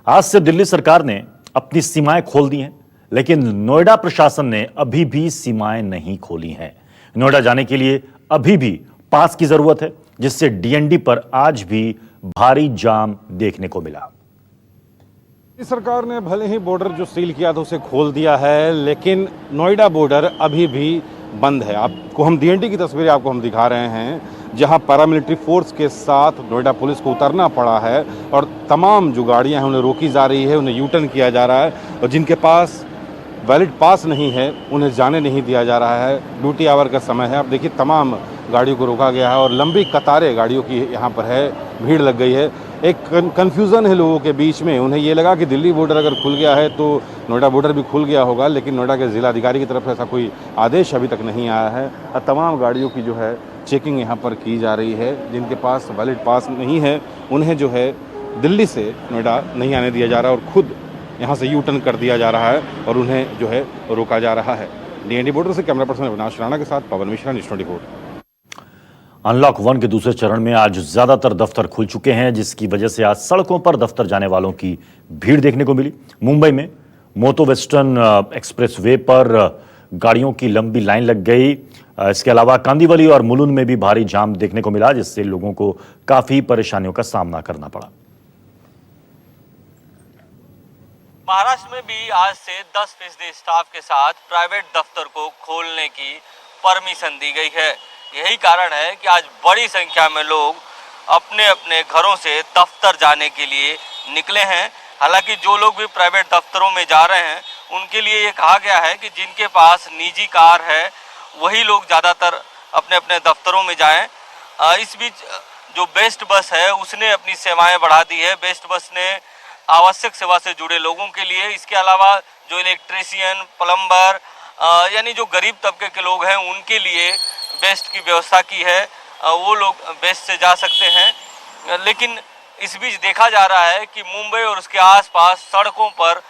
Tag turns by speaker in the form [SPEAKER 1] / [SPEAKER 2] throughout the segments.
[SPEAKER 1] आज से दिल्ली सरकार ने अपनी सीमाएं खोल दी हैं, लेकिन नोएडा प्रशासन ने अभी भी सीमाएं नहीं खोली हैं। नोएडा जाने के लिए अभी भी पास की जरूरत है, जिससे डीएनडी पर आज भी भारी जाम देखने को मिला।
[SPEAKER 2] सरकार ने भले ही बॉर्डर जो सील किया था उसे खोल दिया है, लेकिन नोएडा बॉर्डर अभी भी बंद है। आपको हम डीएनडी की तस्वीरें आपको हम दिखा रहे हैं, जहां पैरामिलिट्री फोर्स के साथ नोएडा पुलिस को उतरना पड़ा है और तमाम जो गाड़ियां हैं उन्हें रोकी जा रही है, उन्हें यू टर्न किया जा रहा है और जिनके पास वैलिड पास नहीं है उन्हें जाने नहीं दिया जा रहा है। ड्यूटी आवर का समय है। आप देखिए तमाम गाड़ियों को रोका गया है और लंबी कतारें गाड़ियों की यहाँ पर है, भीड़ लग गई है। एक कन्फ्यूज़न है लोगों के बीच में। उन्हें ये लगा कि दिल्ली बॉर्डर अगर खुल गया है तो नोएडा बॉर्डर भी खुल गया होगा, लेकिन नोएडा के जिलाधिकारी की तरफ से ऐसा कोई आदेश अभी तक नहीं आया है। और तमाम गाड़ियों की जो है चेकिंग यहाँ पर की जा रही है। जिनके पास वैलिड पास नहीं है उन्हें जो है दिल्ली से नोएडा नहीं आने दिया जा रहा और खुद यहाँ से यू टर्न कर दिया जा रहा है और उन्हें जो है रोका जा रहा है। डीएनडी बॉर्डर से कैमरा पर्सन अविनाश राणा के साथ पवन मिश्रा, न्यूज़ 24।
[SPEAKER 1] अनलॉक 1 के दूसरे चरण में आज ज्यादातर दफ्तर खुल चुके हैं, जिसकी वजह से आज सड़कों पर दफ्तर जाने वालों की भीड़ देखने को मिली। मुंबई में मोतो वेस्टर्न एक्सप्रेसवे पर गाड़ियों की लंबी लाइन लग गई। इसके अलावा कांदिवली और मुलुंड में भी भारी जाम देखने को मिला, जिससे लोगों को काफी परेशानियों का सामना करना पड़ा।
[SPEAKER 3] महाराष्ट्र में भी आज से 10% स्टाफ के साथ प्राइवेट दफ्तर को खोलने की परमिशन दी गई है। यही कारण है कि आज बड़ी संख्या में लोग अपने अपने घरों से दफ्तर जाने के लिए निकले हैं। हालांकि जो लोग भी प्राइवेट दफ्तरों में जा रहे हैं उनके लिए ये कहा गया है कि जिनके पास निजी कार है वही लोग ज़्यादातर अपने अपने दफ्तरों में जाएं। इस बीच जो बेस्ट बस है उसने अपनी सेवाएं बढ़ा दी है। बेस्ट बस ने आवश्यक सेवा से जुड़े लोगों के लिए, इसके अलावा जो इलेक्ट्रीशियन, प्लम्बर यानी जो गरीब तबके के लोग हैं उनके लिए बेस्ट की व्यवस्था की है। वो लोग बेस्ट से जा सकते हैं। लेकिन इस बीच देखा जा रहा है कि मुंबई और उसके आसपास सड़कों पर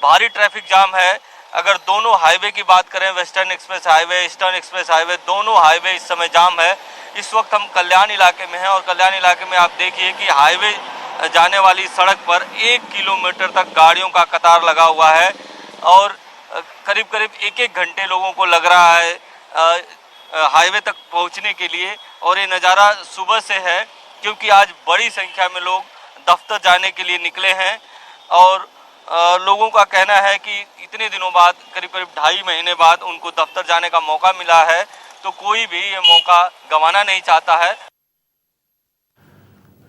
[SPEAKER 3] भारी ट्रैफिक जाम है। अगर दोनों हाईवे की बात करें, western express highway, eastern express highway, दोनों हाईवे इस समय जाम है। इस वक्त हम कल्याण इलाके में हैं और कल्याण इलाके में आप देखिए कि हाईवे जाने वाली सड़क पर 1 किलोमीटर तक गाड़ियों का कतार लगा हुआ है और करीब करीब 1-1 घंटे लोगों को लग रहा है हाईवे तक पहुंचने के लिए। और ये नज़ारा सुबह से है क्योंकि आज बड़ी संख्या में लोग दफ्तर जाने के लिए निकले हैं और लोगों का कहना है कि इतने दिनों बाद, करीब करीब 2.5 महीने बाद उनको दफ्तर जाने का मौका मिला है, तो कोई भी ये मौका गंवाना नहीं चाहता है।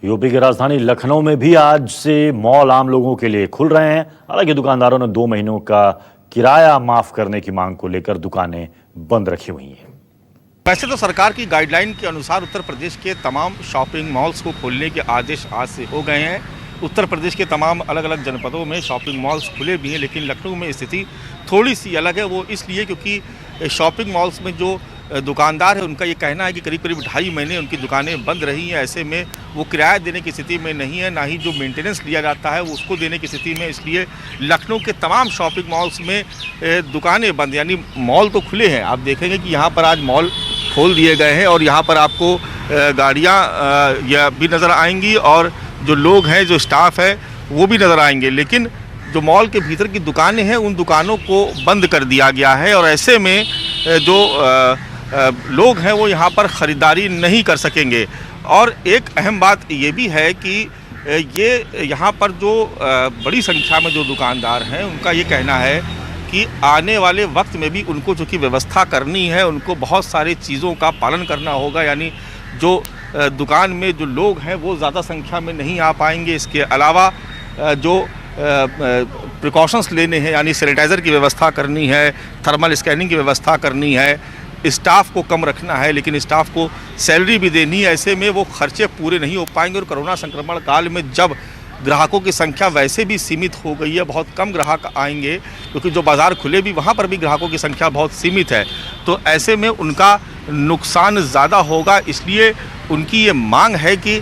[SPEAKER 1] यूपी की राजधानी लखनऊ में भी आज से मॉल आम लोगों के लिए खुल रहे हैं। हालांकि दुकानदारों ने 2 महीनों का किराया माफ करने की मांग को लेकर दुकानें बंद रखी हुई हैं।
[SPEAKER 4] वैसे तो सरकार की गाइडलाइन के अनुसार उत्तर प्रदेश के तमाम शॉपिंग मॉल्स को खोलने के आदेश आज से हो गए हैं। उत्तर प्रदेश के तमाम अलग अलग जनपदों में शॉपिंग मॉल्स खुले भी हैं, लेकिन लखनऊ में स्थिति थोड़ी सी अलग है। वो इसलिए क्योंकि शॉपिंग मॉल्स में जो दुकानदार है उनका ये कहना है कि करीब करीब 2.5 महीने उनकी दुकानें बंद रही हैं। ऐसे में वो किराया देने की स्थिति में नहीं है, ना ही जो मेंटेनेंस लिया जाता है वो उसको देने की स्थिति में। इसलिए लखनऊ के तमाम शॉपिंग मॉल्स में दुकानें बंद, यानी मॉल तो खुले हैं। आप देखेंगे कि यहाँ पर आज मॉल खोल दिए गए हैं और यहाँ पर आपको गाड़ियाँ भी नज़र आएंगी और जो लोग हैं, जो स्टाफ है वो भी नज़र आएंगे। लेकिन जो मॉल के भीतर की दुकानें हैं उन दुकानों को बंद कर दिया गया है और ऐसे में जो लोग हैं वो यहाँ पर ख़रीदारी नहीं कर सकेंगे। और एक अहम बात ये भी है कि ये यहाँ पर जो बड़ी संख्या में जो दुकानदार हैं उनका ये कहना है कि आने वाले वक्त में भी उनको जो कि व्यवस्था करनी है, उनको बहुत सारी चीज़ों का पालन करना होगा। यानी जो दुकान में जो लोग हैं वो ज़्यादा संख्या में नहीं आ पाएंगे। इसके अलावा जो प्रिकॉशंस लेने हैं, यानी सैनिटाइज़र की व्यवस्था करनी है, थर्मल स्कैनिंग की व्यवस्था करनी है, स्टाफ को कम रखना है, लेकिन स्टाफ को सैलरी भी देनी है। ऐसे में वो खर्चे पूरे नहीं हो पाएंगे और कोरोना संक्रमण काल में जब ग्राहकों की संख्या वैसे भी सीमित हो गई है, बहुत कम ग्राहक आएंगे क्योंकि जो बाज़ार खुले भी वहाँ पर भी ग्राहकों की संख्या बहुत सीमित है, तो ऐसे में उनका नुकसान ज़्यादा होगा। इसलिए उनकी ये मांग है कि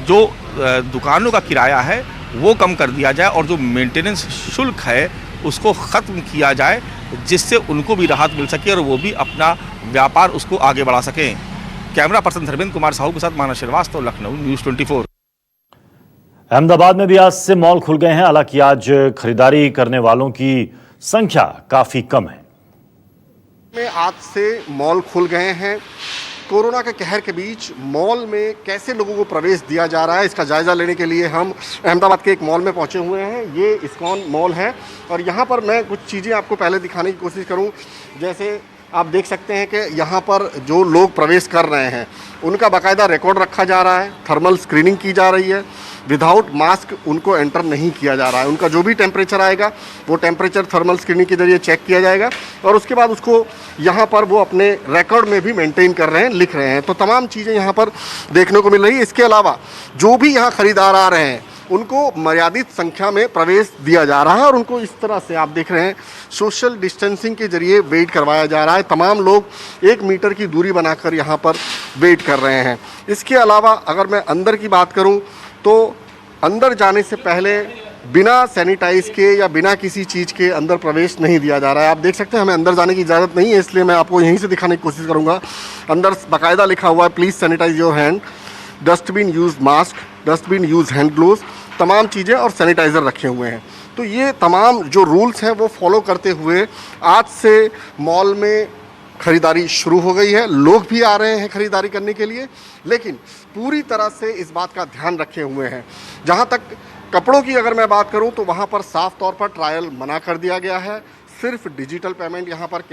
[SPEAKER 4] जो दुकानों का किराया है वो कम कर दिया जाए और जो मेंटेनेंस शुल्क है उसको ख़त्म किया जाए, जिससे उनको भी राहत मिल सके और वो भी अपना व्यापार उसको आगे बढ़ा सकें। कैमरा पर्सन धर्मेंद्र कुमार साहू के साथ मानव श्रीवास्तव, लखनऊ, न्यूज़ 24।
[SPEAKER 1] अहमदाबाद में भी आज से मॉल खुल गए हैं। हालांकि आज खरीदारी करने वालों की संख्या काफी कम है।
[SPEAKER 5] में आज से मॉल खुल गए हैं। कोरोना के कहर के बीच मॉल में कैसे लोगों को प्रवेश दिया जा रहा है, इसका जायज़ा लेने के लिए हम अहमदाबाद के एक मॉल में पहुंचे हुए हैं। ये इस्कॉन मॉल है और यहाँ पर मैं कुछ चीज़ें आपको पहले दिखाने की कोशिश करूँ। जैसे आप देख सकते हैं कि यहाँ पर जो लोग प्रवेश कर रहे हैं उनका बाकायदा रिकॉर्ड रखा जा रहा है, थर्मल स्क्रीनिंग की जा रही है। विदाउट मास्क उनको एंटर नहीं किया जा रहा है। उनका जो भी टेम्परेचर आएगा वो टेम्परेचर थर्मल स्क्रीनिंग के जरिए चेक किया जाएगा और उसके बाद उसको यहाँ पर वो अपने रिकॉर्ड में भी मेंटेन कर रहे हैं, लिख रहे हैं। तो तमाम चीज़ें यहाँ पर देखने को मिल रही है। इसके अलावा जो भी यहाँ खरीदार आ रहे हैं उनको मर्यादित संख्या में प्रवेश दिया जा रहा है और उनको इस तरह से आप देख रहे हैं सोशल डिस्टेंसिंग के जरिए वेट करवाया जा रहा है। तमाम लोग 1 मीटर की दूरी बनाकर यहाँ पर वेट कर रहे हैं। इसके अलावा अगर मैं अंदर की बात करूँ तो अंदर जाने से पहले बिना सैनिटाइज के या बिना किसी चीज़ के अंदर प्रवेश नहीं दिया जा रहा है। आप देख सकते हैं हमें अंदर जाने की इजाज़त नहीं है, इसलिए मैं आपको यहीं से दिखाने की कोशिश करूँगा। अंदर बाकायदा लिखा हुआ है please sanitise your hand, dustbin use mask, dustbin use hand gloves, तमाम चीज़ें और सैनिटाइज़र रखे हुए हैं। तो ये तमाम जो रूल्स हैं वो फॉलो करते हुए आज से मॉल में ख़रीदारी शुरू हो गई है। लोग भी आ रहे हैं ख़रीदारी करने के लिए, लेकिन पूरी तरह से इस बात का ध्यान रखे हुए हैं। जहाँ तक कपड़ों की अगर मैं बात करूँ तो वहाँ पर साफ़ तौर पर ट्रायल मना कर दिया गया है। सिर्फ डिजिटल पेमेंट यहाँ पर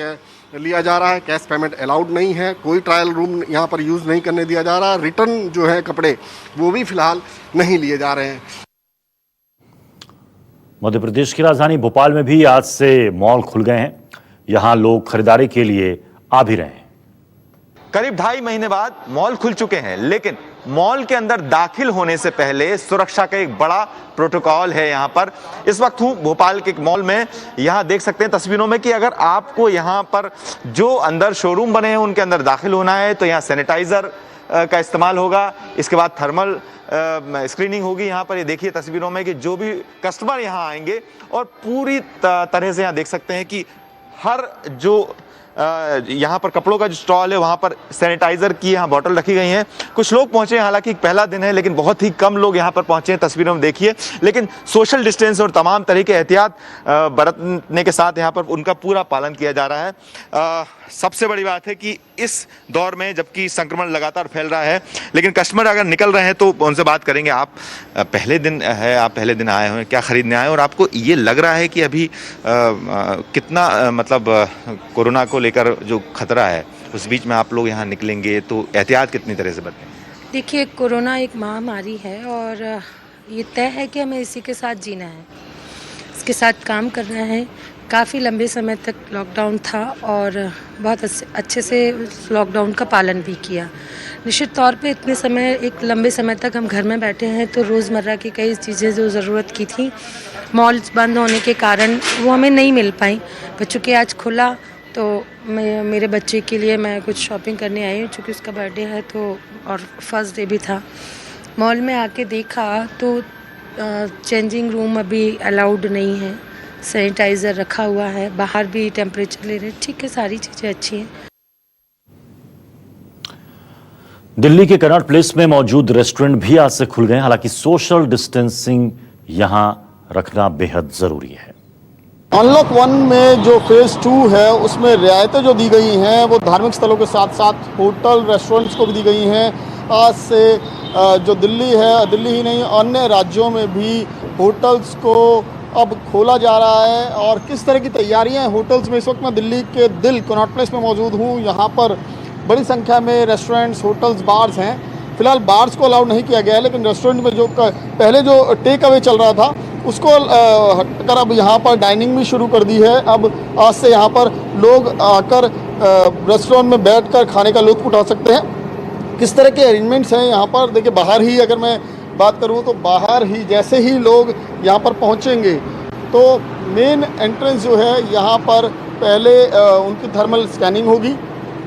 [SPEAKER 5] लिया जा रहा है, कैश पेमेंट अलाउड नहीं है। कोई ट्रायल रूम यहाँ पर यूज़ नहीं करने दिया जा रहा। रिटर्न जो है कपड़े वो भी फ़िलहाल नहीं लिए जा रहे हैं।
[SPEAKER 1] मध्य प्रदेश की राजधानी भोपाल में भी आज से मॉल खुल गए हैं। यहाँ लोग खरीदारी के लिए आ भी रहे हैं।
[SPEAKER 6] करीब 2.5 महीने बाद मॉल खुल चुके हैं, लेकिन मॉल के अंदर दाखिल होने से पहले सुरक्षा का एक बड़ा प्रोटोकॉल है। यहाँ पर इस वक्त हूँ भोपाल के एक मॉल में। यहाँ देख सकते हैं तस्वीरों में कि अगर आपको यहाँ पर जो अंदर शोरूम बने हैं उनके अंदर दाखिल होना है तो यहाँ सैनिटाइजर का इस्तेमाल होगा। इसके बाद थर्मल स्क्रीनिंग होगी। यहाँ पर ये देखिए तस्वीरों में कि जो भी कस्टमर यहाँ आएंगे और पूरी तरह से यहाँ देख सकते हैं कि हर जो यहाँ पर कपड़ों का जो स्टॉल है वहाँ पर सैनिटाइजर की यहाँ बोतल रखी गई हैं। कुछ लोग पहुँचे हैं, हालांकि पहला दिन है लेकिन बहुत ही कम लोग यहाँ पर पहुँचे हैं, तस्वीरों में देखिए। लेकिन सोशल डिस्टेंस और तमाम तरह के एहतियात बरतने के साथ यहाँ पर उनका पूरा पालन किया जा रहा है। सबसे बड़ी बात है कि इस दौर में जबकि संक्रमण लगातार फैल रहा है, लेकिन कस्टमर अगर निकल रहे हैं तो उनसे बात करेंगे। आप पहले दिन है, आप पहले दिन आए हैं, क्या खरीदने आए और आपको ये लग रहा है कि अभी कितना मतलब कोरोना को लेकर जो खतरा है उस बीच में आप लोग यहाँ निकलेंगे तो एहतियात कितनी तरह से बरतें?
[SPEAKER 7] देखिए, कोरोना एक महामारी है और ये तय है कि हमें इसी के साथ जीना है, इसके साथ काम करना है। काफ़ी लंबे समय तक लॉकडाउन था और बहुत अच्छे से लॉकडाउन का पालन भी किया। निश्चित तौर पे इतने समय, एक लंबे समय तक हम घर में बैठे हैं तो रोज़मर्रा की कई चीज़ें जो ज़रूरत की थी मॉल्स बंद होने के कारण वो हमें नहीं मिल पाई। पर चूँकि आज खुला तो मेरे बच्चे के लिए मैं कुछ शॉपिंग करने आई हूँ, चूँकि उसका बर्थडे है तो और फर्स्ट डे भी था। मॉल में आके देखा तो चेंजिंग रूम अभी अलाउड नहीं है, सैनिटाइज़र रखा हुआ है, बाहर भी टेम्परेचर ले रहे, ठीक है, सारी चीज़ें अच्छी हैं।
[SPEAKER 1] दिल्ली के कनॉट प्लेस में मौजूद रेस्टोरेंट भी आज से खुल गए हैं। हालांकि सोशल डिस्टेंसिंग यहां रखना बेहद जरूरी है।
[SPEAKER 8] अनलॉक 1 में जो फेज़ 2 है उसमें रियायतें जो दी गई हैं वो धार्मिक स्थलों के साथ साथ होटल रेस्टोरेंट्स को भी दी गई हैं। आज से जो दिल्ली है, दिल्ली ही नहीं अन्य राज्यों में भी होटल्स को अब खोला जा रहा है। और किस तरह की तैयारियां हैं होटल्स में, इस वक्त मैं दिल्ली के दिल कनॉट प्लेस में मौजूद हूं। यहाँ पर बड़ी संख्या में रेस्टोरेंट्स, होटल्स, बार्स हैं। फिलहाल बार्स को अलाउ नहीं किया गया है, लेकिन रेस्टोरेंट में जो पहले जो टेक अवे चल रहा था उसको हटकर अब यहाँ पर डाइनिंग भी शुरू कर दी है। अब आज से यहाँ पर लोग आकर रेस्टोरेंट में बैठकर खाने का लुत्फ़ उठा सकते हैं। किस तरह के अरेंजमेंट्स हैं यहाँ पर, देखिए बाहर ही अगर मैं बात करूँ तो बाहर ही जैसे ही लोग यहाँ पर पहुँचेंगे तो मेन एंट्रेंस जो है यहाँ पर पहले उनकी थर्मल स्कैनिंग होगी,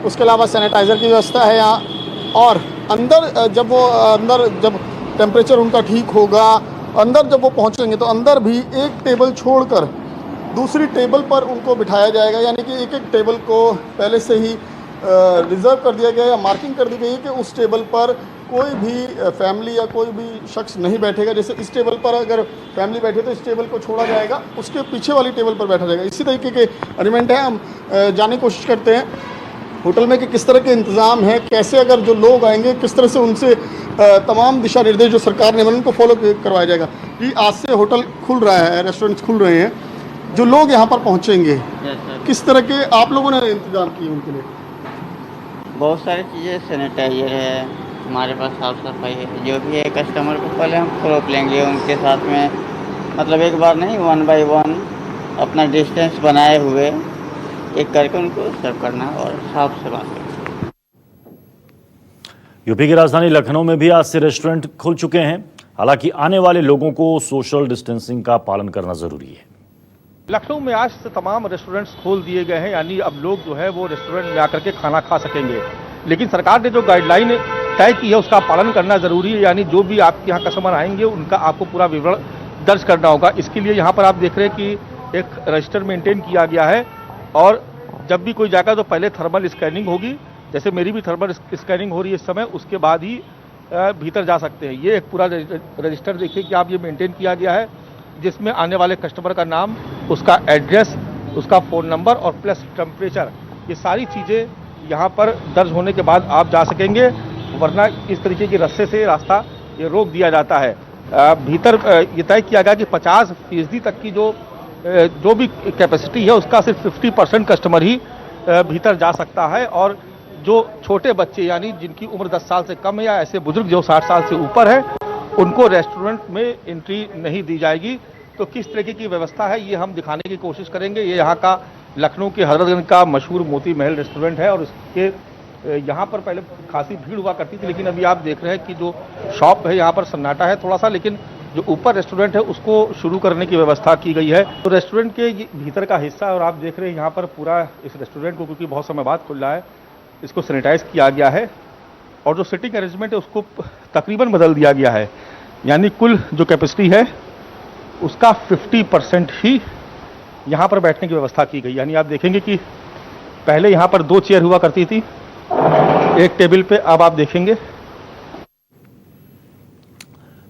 [SPEAKER 8] उसके अलावा सैनिटाइज़र की व्यवस्था है यहाँ। और अंदर जब टेम्परेचर उनका ठीक होगा, अंदर जब वो पहुँचेंगे तो अंदर भी एक टेबल छोड़कर दूसरी टेबल पर उनको बिठाया जाएगा। यानी कि एक एक टेबल को पहले से ही रिज़र्व कर दिया गया या मार्किंग कर दी गई है कि उस टेबल पर कोई भी फैमिली या कोई भी शख्स नहीं बैठेगा। जैसे इस टेबल पर अगर फैमिली बैठे तो इस टेबल को छोड़ा जाएगा, उसके पीछे वाली टेबल पर बैठा जाएगा। इसी तरीके के अरेंजमेंट है। हम जानने की कोशिश करते हैं होटल में कि किस तरह के इंतज़ाम है, कैसे अगर जो लोग आएंगे किस तरह से उनसे तमाम दिशा निर्देश जो सरकार ने उनको फॉलो करवाया जाएगा। कि आज से होटल खुल रहा है, रेस्टोरेंट्स खुल रहे हैं, जो लोग यहाँ पर पहुँचेंगे किस तरह के आप लोगों ने इंतज़ाम किए उनके लिए?
[SPEAKER 9] बहुत सारी चीज़ें, सैनिटाइजर है, हमारे पास साफ़ सफाई है, जो भी है कस्टमर को पहले हम रोक लेंगे उनके साथ में, मतलब एक बार नहीं, 1 बाय 1 अपना डिस्टेंस बनाए हुए एक करके उनको सर्व करना और साफ से बात करना।
[SPEAKER 1] यूपी की राजधानी लखनऊ में भी आज से रेस्टोरेंट खुल चुके हैं। हालांकि आने वाले लोगों को सोशल डिस्टेंसिंग का पालन करना जरूरी है।
[SPEAKER 4] लखनऊ में आज से तमाम रेस्टोरेंट्स खोल दिए गए हैं, यानी अब लोग जो है वो रेस्टोरेंट में आकर के खाना खा सकेंगे। लेकिन सरकार ने जो गाइडलाइन तय की है उसका पालन करना जरूरी है, यानी जो भी आपके यहाँ कस्टमर आएंगे उनका आपको पूरा विवरण दर्ज करना होगा। इसके लिए यहाँ पर आप देख रहे हैं कि एक रजिस्टर मेंटेन किया गया है और जब भी कोई जाएगा तो पहले थर्मल स्कैनिंग होगी, जैसे मेरी भी थर्मल स्कैनिंग हो रही है इस समय, उसके बाद ही भीतर जा सकते हैं। ये एक पूरा रजिस्टर देखिए कि आप ये मेंटेन किया गया है, जिसमें आने वाले कस्टमर का नाम, उसका एड्रेस, उसका फ़ोन नंबर और प्लस टेम्परेचर, ये सारी चीज़ें यहाँ पर दर्ज होने के बाद आप जा सकेंगे, वरना इस तरीके की रस्से से रास्ता ये रोक दिया जाता है। भीतर ये तय किया गया कि 50% तक की जो भी कैपेसिटी है उसका सिर्फ 50% कस्टमर ही भीतर जा सकता है, और जो छोटे बच्चे यानी जिनकी उम्र 10 साल से कम है या ऐसे बुजुर्ग जो 60 साल से ऊपर है, उनको रेस्टोरेंट में एंट्री नहीं दी जाएगी। तो किस तरीके की व्यवस्था है ये हम दिखाने की कोशिश करेंगे। ये यहाँ का लखनऊ के हजरतगंज का मशहूर मोती महल रेस्टोरेंट है और इसके यहाँ पर पहले खासी भीड़ हुआ करती थी, लेकिन अभी आप देख रहे हैं कि जो शॉप है यहाँ पर सन्नाटा है थोड़ा सा, लेकिन जो ऊपर रेस्टोरेंट है उसको शुरू करने की व्यवस्था की गई है। तो रेस्टोरेंट के भीतर का हिस्सा है और आप देख रहे हैं यहाँ पर पूरा इस रेस्टोरेंट को, क्योंकि बहुत समय बाद खुल रहा है, इसको सैनिटाइज किया गया है और जो सिटिंग अरेंजमेंट है उसको तकरीबन बदल दिया गया है, यानी कुल जो कैपेसिटी है उसका 50% ही यहाँ पर बैठने की व्यवस्था की गई। यानी आप देखेंगे कि पहले यहाँ पर 2 चेयर हुआ करती थी एक टेबल पे, अब आप देखेंगे।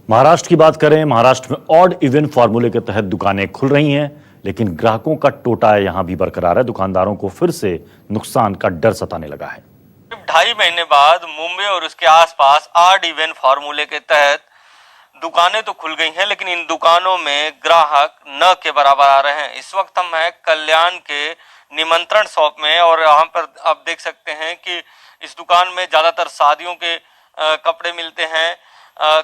[SPEAKER 1] महाराष्ट्र की बात करें, महाराष्ट्र में ऑड इवन फॉर्मूले के तहत दुकानें खुल रही हैं, लेकिन ग्राहकों का टोटा यहां भी बरकरार है। दुकानदारों को फिर से नुकसान का डर सताने लगा है।
[SPEAKER 3] 2.5 महीने बाद मुंबई और उसके आसपास ऑड इवन फॉर्मूले के तहत दुकानें तो खुल गई हैं, लेकिन इन दुकानों में ग्राहक न के बराबर आ रहे हैं। इस वक्त हम हैं कल्याण के निमंत्रण शॉप में और यहाँ पर आप देख सकते हैं कि इस दुकान में ज्यादातर शादियों के कपड़े मिलते हैं।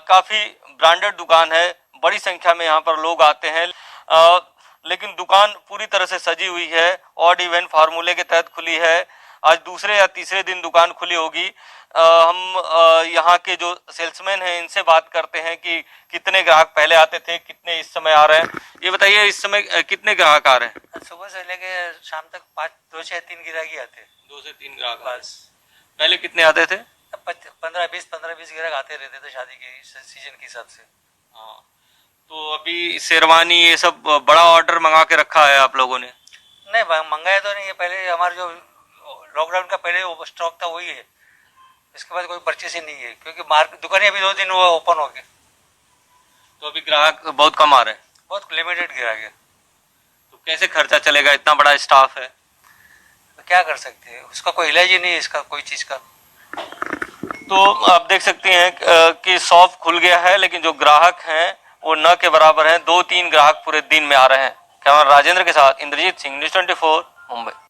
[SPEAKER 3] काफी ब्रांडेड दुकान है, बड़ी संख्या में यहाँ पर लोग आते हैं, लेकिन दुकान पूरी तरह से सजी हुई है। ऑड इवन फार्मूले के तहत खुली है। आज दूसरे या तीसरे दिन दुकान खुली होगी। हम यहाँ के जो सेल्समैन हैं इनसे बात करते हैं कि कितने ग्राहक पहले आते थे, कितने इस समय आ रहे हैं। ये बताइए इस समय कितने ग्राहक आ रहे हैं?
[SPEAKER 10] सुबह से लेके शाम तक 2 से 3 ग्राहक ही आते हैं।
[SPEAKER 3] 2 से 3 ग्राहक बस। पहले कितने आते थे?
[SPEAKER 10] 15-20 ग्राहक आते रहते थे शादी के सीजन के हिसाब से।
[SPEAKER 3] हाँ, तो अभी शेरवानी ये सब बड़ा ऑर्डर मंगा के रखा है आप लोगों ने?
[SPEAKER 10] नहीं मंगाया तो नहीं है, पहले हमारा जो लॉकडाउन का पहले स्टॉक था वही है, इसके बाद कोई परचेस ही नहीं है, क्योंकि मार्केट दुकानें अभी 2 दिन हुआ ओपन हो गए,
[SPEAKER 3] तो अभी ग्राहक बहुत कम आ रहे हैं।
[SPEAKER 10] बहुत लिमिटेड ग्राहक है।
[SPEAKER 3] तो कैसे खर्चा चलेगा? इतना बड़ा स्टाफ है
[SPEAKER 10] तो क्या कर सकते हैं, उसका कोई इलाज ही नहीं है इसका कोई चीज का।
[SPEAKER 3] तो आप देख सकते हैं कि शॉप खुल गया है, लेकिन जो ग्राहक हैं वो न के बराबर हैं। 2-3 ग्राहक पूरे दिन में आ रहे हैं। कैमरा राजेंद्र के साथ इंद्रजीत सिंह, न्यूज़ 24 मुंबई।